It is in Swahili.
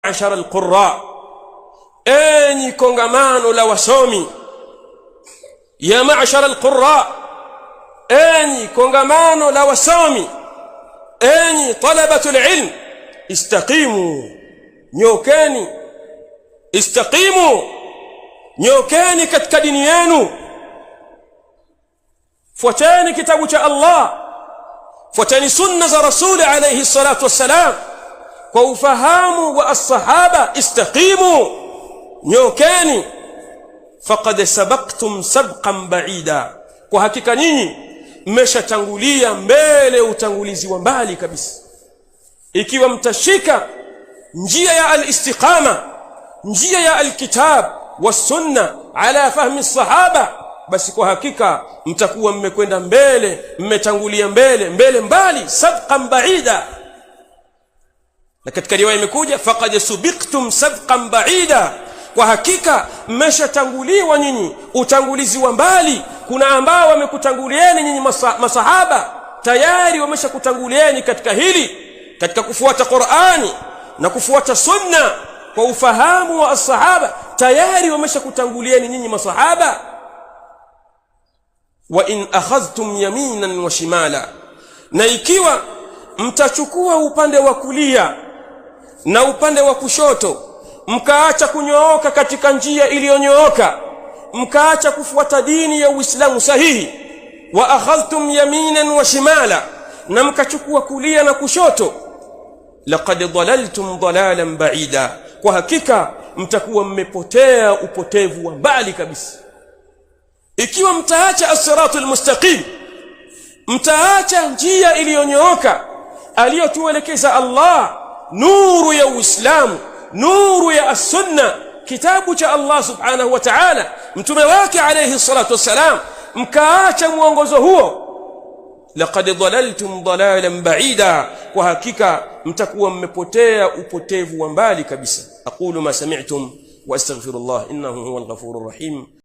ma'ashara alqurra, enyi kongamano la wasomi. Ya ma'ashara alqurra, enyi kongamano la wasomi, enyi talabatul ilm, istaqimu, nyokeni. Istaqimu, nyokeni katika dini yenu. Fuateni kitabu cha Allah, fuateni sunna za rasuli alayhi salatu wassalam kwa ufahamu wa as-sahaba. Istaqimu, nyokeni. Faqad sabaqtum sabqan ba'ida, kwa hakika nyinyi mmeshatangulia mbele utangulizi wa mbali kabisa. Ikiwa mtashika njia ya al-istiqama, njia ya al-kitab was-sunna ala fahmi as-sahaba, basi kwa hakika mtakuwa mmekwenda mbele, mmetangulia mbele mbali, sabqan ba'ida. Na katika riwaya imekuja faqad subiqtum sabqan ba'ida, kwa hakika mmeshatanguliwa nyinyi utangulizi wa mbali. Kuna ambao wamekutangulieni nyinyi masahaba, tayari wameshakutangulieni katika hili, katika kufuata Qur'ani na kufuata sunna kwa ufahamu wa as-sahaba, tayari wameshakutangulieni nyinyi masahaba. Wa in akhadhtum yaminan wa shimala, na ikiwa mtachukua upande wa kulia na upande wa kushoto, mkaacha kunyooka katika njia iliyonyooka, mkaacha kufuata dini ya Uislamu sahihi. Wa akhadhtum yaminan wa shimala, na mkachukua kulia na kushoto, laqad dhalaltum dhalalan ba'ida, kwa hakika mtakuwa mmepotea upotevu wa mbali kabisa. Ikiwa mtaacha as-siratul mustaqim, mtaacha njia iliyonyooka aliyotuelekeza Allah, nuru ya Uislamu, nuru ya as-sunna, kitabu cha Allah subhanahu wa ta'ala, mtume wake alayhi salatu wassalam, mkaacha mwongozo huo, laqad dhalaltum dhalalan ba'ida, kwa hakika mtakuwa mmepotea upotevu wa mbali kabisa. Aqulu ma sami'tum wa astaghfirullah innahu huwal ghafurur rahim.